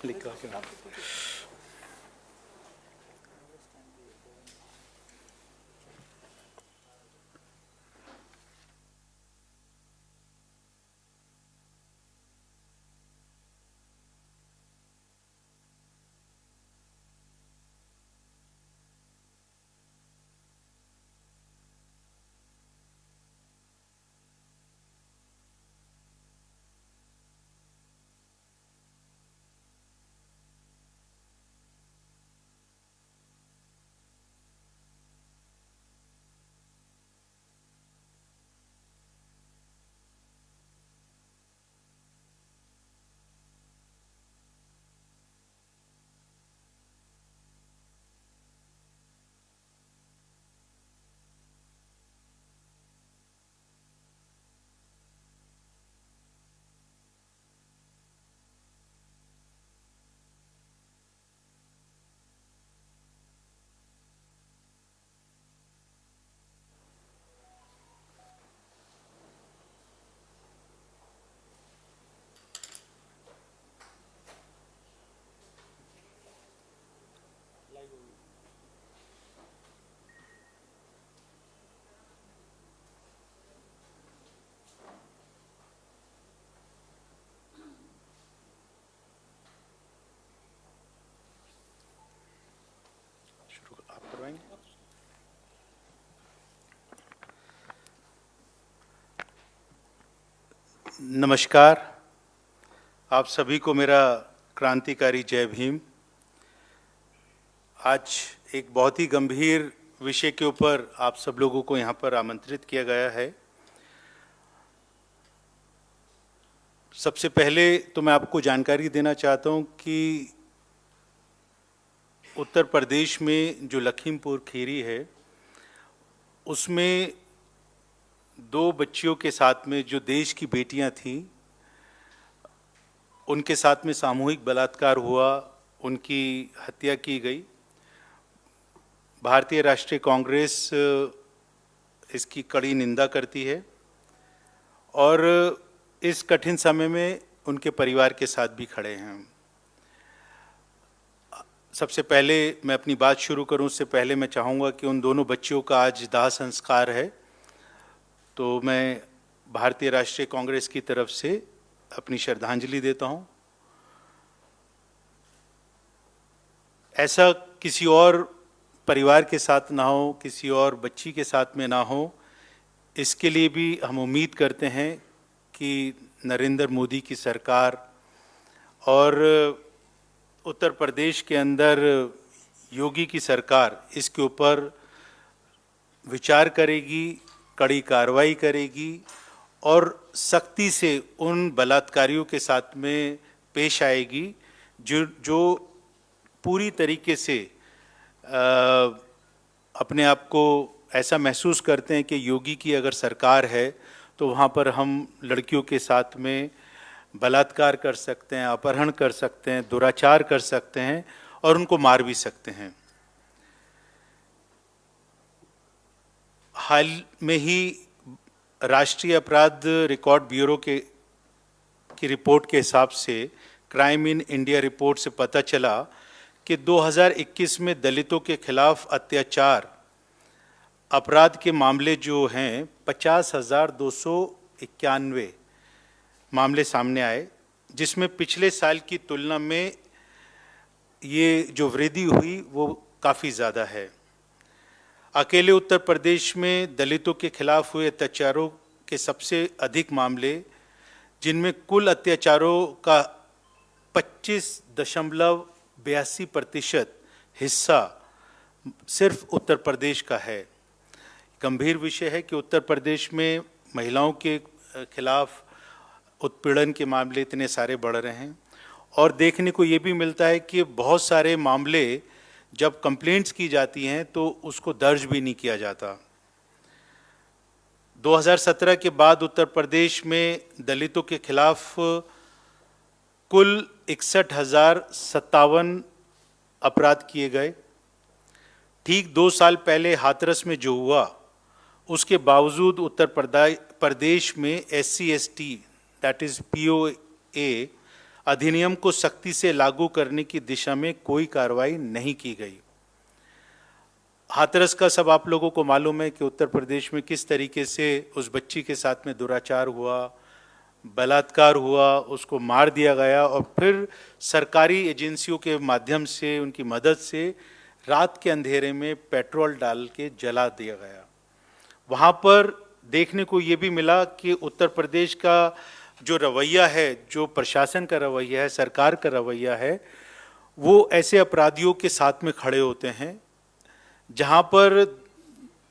लिखा क्या? आप करवाएंगे? नमस्कार, आप सभी को मेरा क्रांतिकारी जय भीम। आज एक बहुत ही गंभीर विषय के ऊपर आप सब लोगों को यहाँ पर आमंत्रित किया गया है। सबसे पहले तो मैं आपको जानकारी देना चाहता हूँ कि उत्तर प्रदेश में जो लखीमपुर खीरी है, उसमें 2 बच्चियों के साथ में जो देश की बेटियां थीं, उनके साथ में सामूहिक बलात्कार हुआ, उनकी हत्या की गई। भारतीय राष्ट्रीय कांग्रेस इसकी कड़ी निंदा करती है और इस कठिन समय में उनके परिवार के साथ भी खड़े हैं। सबसे पहले मैं अपनी बात शुरू करूं उससे पहले मैं चाहूँगा कि उन दोनों बच्चियों का आज दाह संस्कार है, तो मैं भारतीय राष्ट्रीय कांग्रेस की तरफ से अपनी श्रद्धांजलि देता हूं। ऐसा किसी और परिवार के साथ ना हो, किसी और बच्ची के साथ में ना हो, इसके लिए भी हम उम्मीद करते हैं कि नरेंद्र मोदी की सरकार और उत्तर प्रदेश के अंदर योगी की सरकार इसके ऊपर विचार करेगी, कड़ी कार्रवाई करेगी और सख्ती से उन बलात्कारियों के साथ में पेश आएगी जो पूरी तरीके से अपने आप को ऐसा महसूस करते हैं कि योगी की अगर सरकार है तो वहाँ पर हम लड़कियों के साथ में बलात्कार कर सकते हैं, अपहरण कर सकते हैं, दुराचार कर सकते हैं और उनको मार भी सकते हैं। हाल में ही राष्ट्रीय अपराध रिकॉर्ड ब्यूरो की रिपोर्ट के हिसाब से क्राइम इन इंडिया रिपोर्ट से पता चला कि 2021 में दलितों के खिलाफ अत्याचार अपराध के मामले जो हैं 50,291 मामले सामने आए, जिसमें पिछले साल की तुलना में ये जो वृद्धि हुई वो काफ़ी ज़्यादा है। अकेले उत्तर प्रदेश में दलितों के खिलाफ हुए अत्याचारों के सबसे अधिक मामले, जिनमें कुल अत्याचारों का 25.82% हिस्सा सिर्फ उत्तर प्रदेश का है। गंभीर विषय है कि उत्तर प्रदेश में महिलाओं के खिलाफ उत्पीड़न के मामले इतने सारे बढ़ रहे हैं और देखने को ये भी मिलता है कि बहुत सारे मामले जब कंप्लेंट्स की जाती हैं तो उसको दर्ज भी नहीं किया जाता। 2017 के बाद उत्तर प्रदेश में दलितों के खिलाफ कुल 61,057 अपराध किए गए। ठीक 2 साल पहले हाथरस में जो हुआ, उसके बावजूद उत्तर प्रदेश में SC ST that is POA अधिनियम को सख्ती से लागू करने की दिशा में कोई कार्रवाई नहीं की गई। हाथरस का सब आप लोगों को मालूम है कि उत्तर प्रदेश में किस तरीके से उस बच्ची के साथ में दुराचार हुआ, बलात्कार हुआ, उसको मार दिया गया और फिर सरकारी एजेंसियों के माध्यम से, उनकी मदद से रात के अंधेरे में पेट्रोल डाल के जला दिया गया। वहाँ पर देखने को ये भी मिला कि उत्तर प्रदेश का जो रवैया है, जो प्रशासन का रवैया है, सरकार का रवैया है, वो ऐसे अपराधियों के साथ में खड़े होते हैं जहाँ पर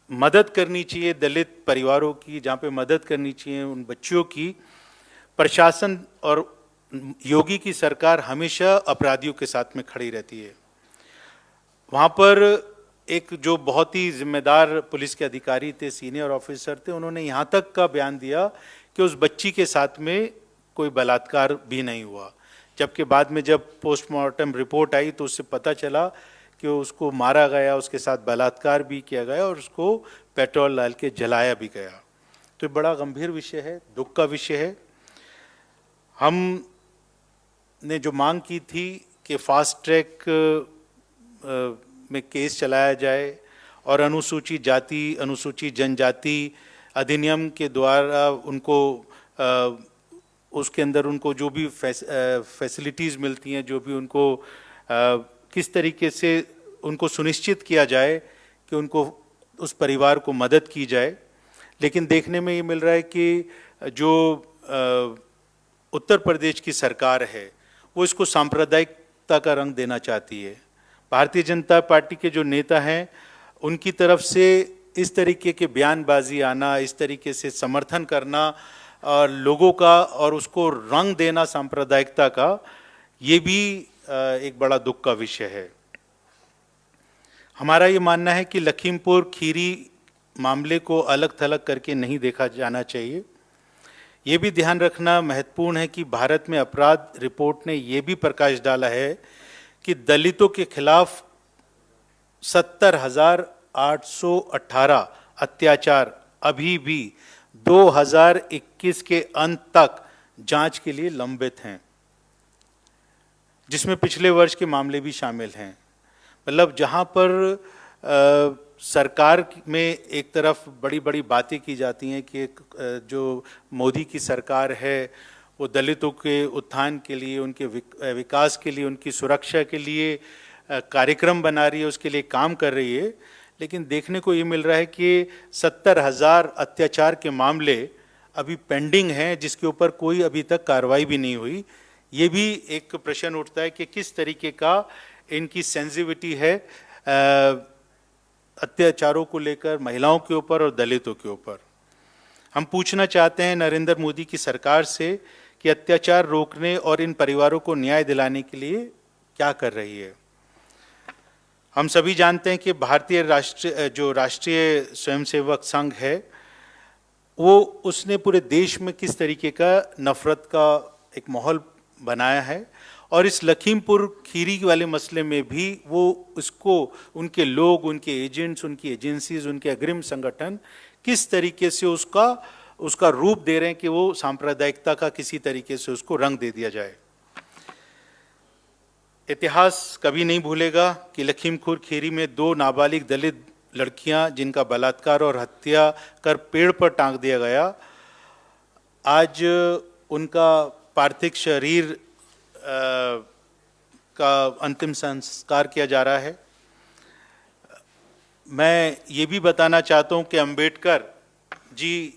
मदद करनी चाहिए दलित परिवारों की, जहाँ पे मदद करनी चाहिए उन बच्चियों की, प्रशासन और योगी की सरकार हमेशा अपराधियों के साथ में खड़ी रहती है। वहाँ पर एक जो बहुत ही जिम्मेदार पुलिस के अधिकारी थे, सीनियर ऑफिसर थे, उन्होंने यहाँ तक का बयान दिया कि उस बच्ची के साथ में कोई बलात्कार भी नहीं हुआ, जबकि बाद में जब पोस्टमार्टम रिपोर्ट आई तो उससे पता चला कि उसको मारा गया, उसके साथ बलात्कार भी किया गया और उसको पेट्रोल डाल के जलाया भी गया। तो ये बड़ा गंभीर विषय है, दुख का विषय है। हमने जो मांग की थी कि फास्ट ट्रैक में केस चलाया जाए और अनुसूचित जाति, अनुसूचित जनजाति अधिनियम के द्वारा उनको उसके अंदर उनको जो भी फैसिलिटीज़ मिलती हैं, जो भी उनको किस तरीके से उनको सुनिश्चित किया जाए कि उनको उस परिवार को मदद की जाए। लेकिन देखने में ये मिल रहा है कि जो उत्तर प्रदेश की सरकार है वो इसको सांप्रदायिकता का रंग देना चाहती है। भारतीय जनता पार्टी के जो नेता हैं उनकी तरफ से इस तरीके के बयानबाजी आना, इस तरीके से समर्थन करना और लोगों का और उसको रंग देना सांप्रदायिकता का, ये भी एक बड़ा दुख का विषय है। हमारा ये मानना है कि लखीमपुर खीरी मामले को अलग थलग करके नहीं देखा जाना चाहिए। ये भी ध्यान रखना महत्वपूर्ण है कि भारत में अपराध रिपोर्ट ने ये भी प्रकाश डाला है कि दलितों के खिलाफ 70,818 अत्याचार अभी भी 2021 के अंत तक जांच के लिए लंबित हैं, जिसमें पिछले वर्ष के मामले भी शामिल हैं। मतलब जहां पर सरकार में एक तरफ बड़ी बड़ी बातें की जाती हैं कि जो मोदी की सरकार है वो दलितों के उत्थान के लिए, उनके विकास के लिए, उनकी सुरक्षा के लिए कार्यक्रम बना रही है, उसके लिए काम कर रही है, लेकिन देखने को ये मिल रहा है कि 70,000 अत्याचार के मामले अभी पेंडिंग हैं, जिसके ऊपर कोई अभी तक कार्रवाई भी नहीं हुई। ये भी एक प्रश्न उठता है कि किस तरीके का इनकी सेंसिटिविटी है अत्याचारों को लेकर, महिलाओं के ऊपर और दलितों के ऊपर। हम पूछना चाहते हैं नरेंद्र मोदी की सरकार से कि अत्याचार रोकने और इन परिवारों को न्याय दिलाने के लिए क्या कर रही है। हम सभी जानते हैं कि भारतीय राष्ट्रीय स्वयंसेवक संघ है वो उसने पूरे देश में किस तरीके का नफरत का एक माहौल बनाया है, और इस लखीमपुर खीरी वाले मसले में भी वो उसको उनके लोग, उनके एजेंट्स, उनकी एजेंसीज, उनके अग्रिम संगठन किस तरीके से उसका रूप दे रहे हैं कि वो सांप्रदायिकता का किसी तरीके से उसको रंग दे दिया जाए। इतिहास कभी नहीं भूलेगा कि लखीमपुर खीरी में 2 नाबालिग दलित लड़कियां जिनका बलात्कार और हत्या कर पेड़ पर टांग दिया गया, आज उनका पार्थिव शरीर का अंतिम संस्कार किया जा रहा है। मैं ये भी बताना चाहता हूँ कि अंबेडकर जी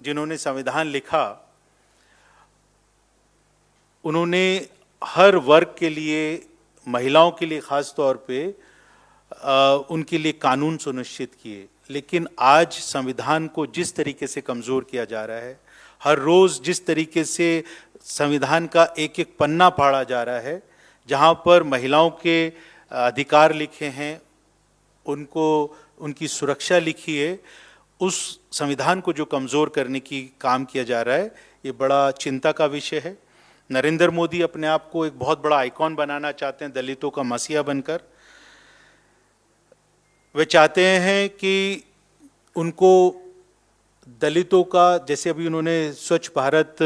जिन्होंने संविधान लिखा, उन्होंने हर वर्ग के लिए, महिलाओं के लिए ख़ास तौर पे उनके लिए कानून सुनिश्चित किए, लेकिन आज संविधान को जिस तरीके से कमज़ोर किया जा रहा है, हर रोज़ जिस तरीके से संविधान का एक एक पन्ना फाड़ा जा रहा है, जहाँ पर महिलाओं के अधिकार लिखे हैं, उनको उनकी सुरक्षा लिखी है, उस संविधान को जो कमज़ोर करने की काम किया जा रहा है, ये बड़ा चिंता का विषय है। नरेंद्र मोदी अपने आप को एक बहुत बड़ा आइकॉन बनाना चाहते हैं, दलितों का मसीहा बनकर। वे चाहते हैं कि उनको दलितों का, जैसे अभी उन्होंने स्वच्छ भारत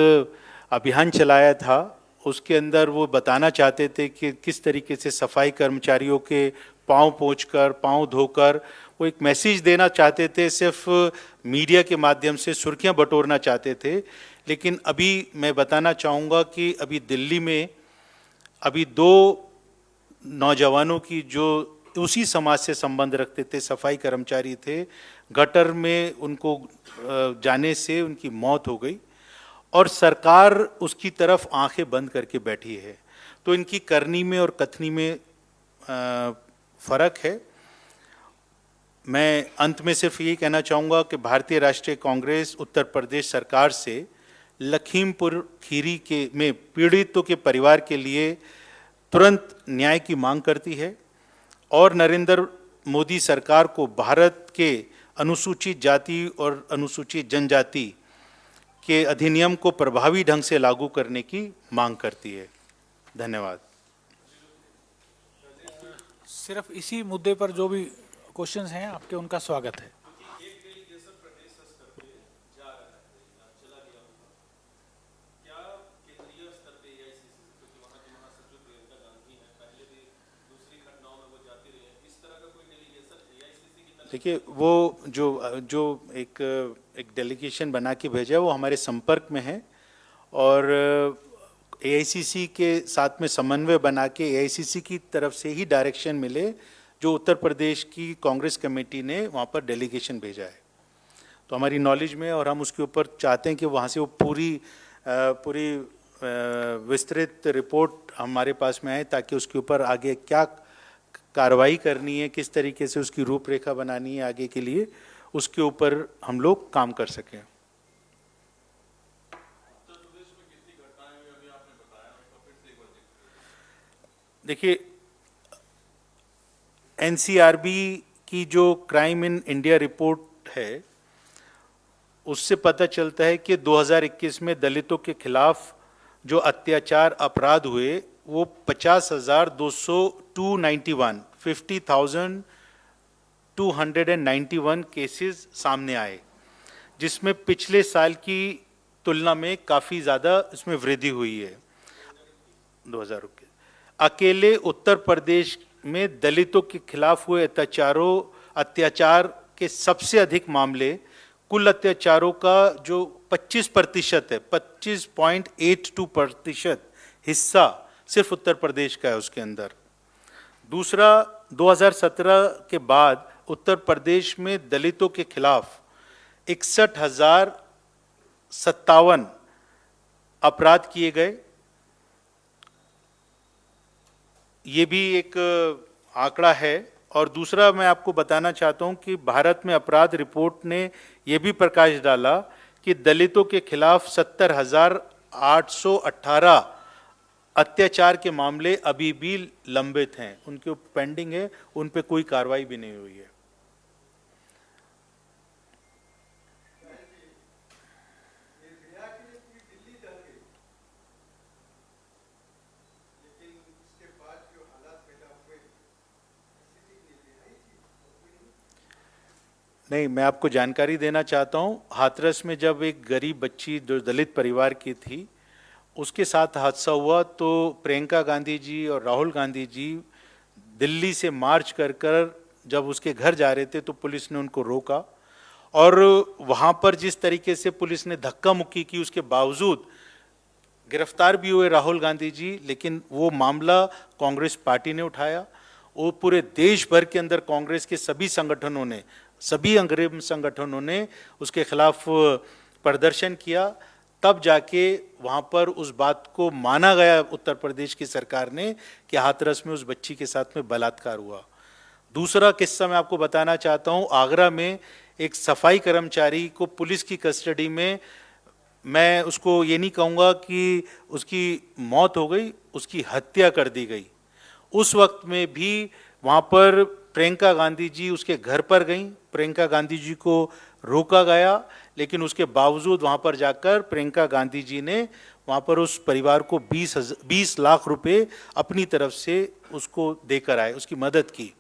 अभियान चलाया था, उसके अंदर वो बताना चाहते थे कि किस तरीके से सफाई कर्मचारियों के पाँव पोंछकर, पाँव धोकर वो एक मैसेज देना चाहते थे, सिर्फ मीडिया के माध्यम से सुर्खियां बटोरना चाहते थे। लेकिन अभी मैं बताना चाहूँगा कि अभी दिल्ली में अभी 2 नौजवानों की जो उसी समाज से संबंध रखते थे, सफाई कर्मचारी थे, गटर में उनको जाने से उनकी मौत हो गई और सरकार उसकी तरफ आंखें बंद करके बैठी है। तो इनकी करनी में और कथनी में फर्क है। मैं अंत में सिर्फ यही कहना चाहूँगा कि भारतीय राष्ट्रीय कांग्रेस उत्तर प्रदेश सरकार से लखीमपुर खीरी के में पीड़ितों के परिवार के लिए तुरंत न्याय की मांग करती है और नरेंद्र मोदी सरकार को भारत के अनुसूचित जाति और अनुसूचित जनजाति के अधिनियम को प्रभावी ढंग से लागू करने की मांग करती है। धन्यवाद। सिर्फ इसी मुद्दे पर जो भी क्वेश्चंस हैं आपके, उनका स्वागत है। देखिए, वो जो एक डेलीगेशन बना के भेजा है वो हमारे संपर्क में है और एआईसीसी के साथ में समन्वय बना के एआईसीसी की तरफ से ही डायरेक्शन मिले जो उत्तर प्रदेश की कांग्रेस कमेटी ने वहाँ पर डेलीगेशन भेजा है, तो हमारी नॉलेज में, और हम उसके ऊपर चाहते हैं कि वहाँ से वो पूरी विस्तृत रिपोर्ट हमारे पास में आए ताकि उसके ऊपर आगे क्या कार्रवाई करनी है, किस तरीके से उसकी रूपरेखा बनानी है आगे के लिए, उसके ऊपर हम लोग काम कर सकें। देखिए, एनसीआरबी की जो क्राइम इन इंडिया रिपोर्ट है उससे पता चलता है कि 2021 में दलितों के खिलाफ जो अत्याचार अपराध हुए वो 50,291 केसेस सामने आए, जिसमें पिछले साल की तुलना में काफ़ी ज़्यादा इसमें वृद्धि हुई है। 2000 अकेले उत्तर प्रदेश में दलितों के खिलाफ हुए अत्याचार के सबसे अधिक मामले, कुल अत्याचारों का जो 25% है, 25.82% हिस्सा सिर्फ उत्तर प्रदेश का है उसके अंदर। दूसरा, 2017 के बाद उत्तर प्रदेश में दलितों के खिलाफ 61,057 अपराध किए गए। ये भी एक आंकड़ा है। और दूसरा, मैं आपको बताना चाहता हूं कि भारत में अपराध रिपोर्ट ने यह भी प्रकाश डाला कि दलितों के खिलाफ 70,818 अत्याचार के मामले अभी भी लंबित हैं, उनके पेंडिंग है, उन पे कोई कार्रवाई भी नहीं हुई है। नहीं, मैं आपको जानकारी देना चाहता हूं, हाथरस में जब एक गरीब बच्ची जो दलित परिवार की थी उसके साथ हादसा हुआ तो प्रियंका गांधी जी और राहुल गांधी जी दिल्ली से मार्च कर जब उसके घर जा रहे थे तो पुलिस ने उनको रोका और वहाँ पर जिस तरीके से पुलिस ने धक्का मुक्की की उसके बावजूद गिरफ्तार भी हुए राहुल गांधी जी, लेकिन वो मामला कांग्रेस पार्टी ने उठाया। वो पूरे देश भर के अंदर कांग्रेस के सभी संगठनों ने, सभी अग्रणी संगठनों ने उसके खिलाफ प्रदर्शन किया, तब जाके वहाँ पर उस बात को माना गया उत्तर प्रदेश की सरकार ने कि हाथरस में उस बच्ची के साथ में बलात्कार हुआ। दूसरा किस्सा मैं आपको बताना चाहता हूँ, आगरा में एक सफाई कर्मचारी को पुलिस की कस्टडी में, मैं उसको ये नहीं कहूँगा कि उसकी मौत हो गई, उसकी हत्या कर दी गई। उस वक्त में भी वहाँ पर प्रियंका गांधी जी उसके घर पर गईं, प्रियंका गांधी जी को रोका गया, लेकिन उसके बावजूद वहाँ पर जाकर प्रियंका गांधी जी ने वहाँ पर उस परिवार को 20 लाख रुपए अपनी तरफ से उसको देकर आए, उसकी मदद की।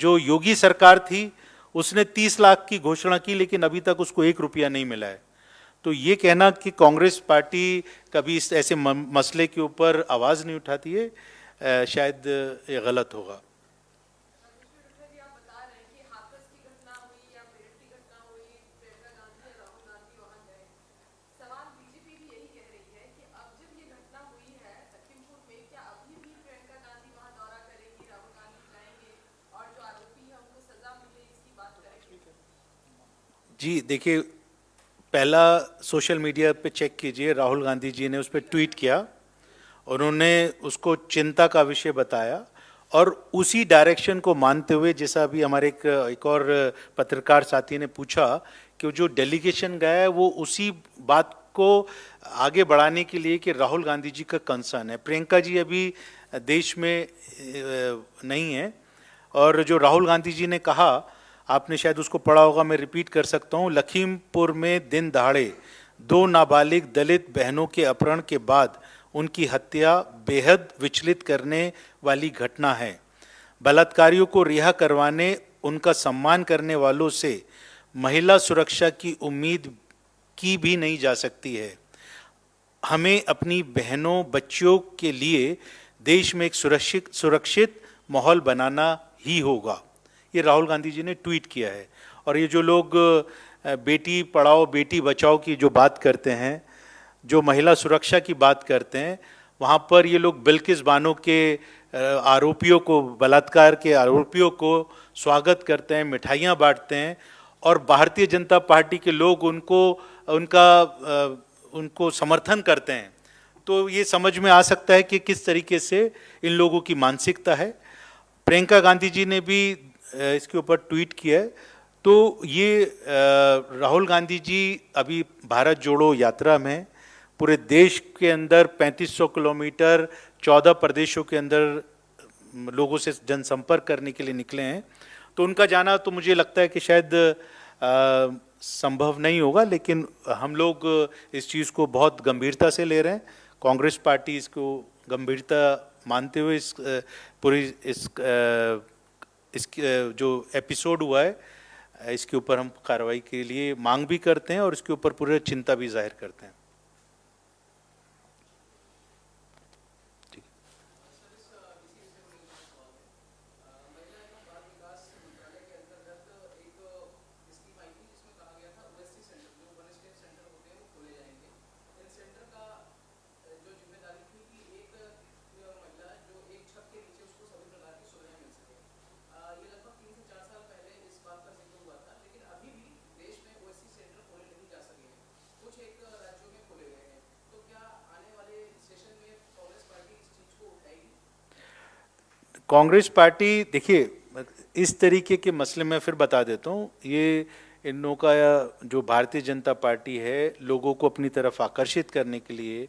जो योगी सरकार थी उसने 30 लाख की घोषणा की, लेकिन अभी तक उसको 1 रुपया नहीं मिला है। तो ये कहना कि कांग्रेस पार्टी कभी इस ऐसे मसले के ऊपर आवाज़ नहीं उठाती है, शायद ये गलत होगा। जी देखिए, पहला सोशल मीडिया पे चेक कीजिए, राहुल गांधी जी ने उस पर ट्वीट किया, उन्होंने उसको चिंता का विषय बताया और उसी डायरेक्शन को मानते हुए, जैसा अभी हमारे एक और पत्रकार साथी ने पूछा कि जो डेलीगेशन गया है वो उसी बात को आगे बढ़ाने के लिए कि राहुल गांधी जी का कंसर्न है। प्रियंका जी अभी देश में नहीं है, और जो राहुल गांधी जी ने कहा, आपने शायद उसको पढ़ा होगा, मैं रिपीट कर सकता हूँ। लखीमपुर में दिन दहाड़े 2 नाबालिग दलित बहनों के अपहरण के बाद उनकी हत्या बेहद विचलित करने वाली घटना है। बलात्कारियों को रिहा करवाने, उनका सम्मान करने वालों से महिला सुरक्षा की उम्मीद की भी नहीं जा सकती है। हमें अपनी बहनों बच्चियों के लिए देश में एक सुरक्षित माहौल बनाना ही होगा। ये राहुल गांधी जी ने ट्वीट किया है। और ये जो लोग बेटी पढ़ाओ बेटी बचाओ की जो बात करते हैं, जो महिला सुरक्षा की बात करते हैं, वहाँ पर ये लोग बिल्किस बानो के आरोपियों को, बलात्कार के आरोपियों को स्वागत करते हैं, मिठाइयाँ बांटते हैं, और भारतीय जनता पार्टी के लोग उनको समर्थन करते हैं। तो ये समझ में आ सकता है कि किस तरीके से इन लोगों की मानसिकता है। प्रियंका गांधी जी ने भी इसके ऊपर ट्वीट किया है। तो ये राहुल गांधी जी अभी भारत जोड़ो यात्रा में पूरे देश के अंदर 3500 किलोमीटर 14 प्रदेशों के अंदर लोगों से जनसंपर्क करने के लिए निकले हैं। तो उनका जाना तो मुझे लगता है कि शायद संभव नहीं होगा, लेकिन हम लोग इस चीज़ को बहुत गंभीरता से ले रहे हैं। कांग्रेस पार्टी इसको गंभीरता मानते हुए इस जो एपिसोड हुआ है, इसके ऊपर हम कार्रवाई के लिए मांग भी करते हैं और इसके ऊपर पूरी चिंता भी जाहिर करते हैं। कांग्रेस पार्टी, देखिए, इस तरीके के मसले में फिर बता देता हूँ, ये इन लोगों का जो भारतीय जनता पार्टी है, लोगों को अपनी तरफ आकर्षित करने के लिए,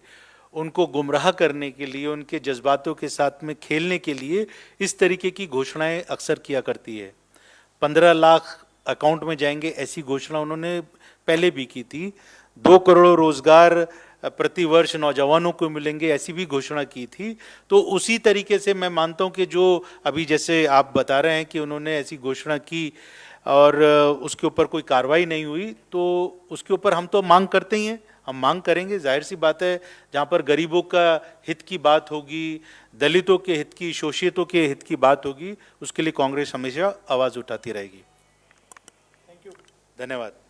उनको गुमराह करने के लिए, उनके जज्बातों के साथ में खेलने के लिए इस तरीके की घोषणाएं अक्सर किया करती है। 15 लाख अकाउंट में जाएंगे, ऐसी घोषणा उन्होंने पहले भी की थी। 2 करोड़ रोजगार प्रति वर्ष नौजवानों को मिलेंगे, ऐसी भी घोषणा की थी। तो उसी तरीके से मैं मानता हूं कि जो अभी जैसे आप बता रहे हैं कि उन्होंने ऐसी घोषणा की और उसके ऊपर कोई कार्रवाई नहीं हुई, तो उसके ऊपर हम तो मांग करते ही हैं, हम मांग करेंगे। जाहिर सी बात है, जहाँ पर गरीबों का हित की बात होगी, दलितों के हित की, शोषितों के हित की बात होगी, उसके लिए कांग्रेस हमेशा आवाज़ उठाती रहेगी। थैंक यू, धन्यवाद।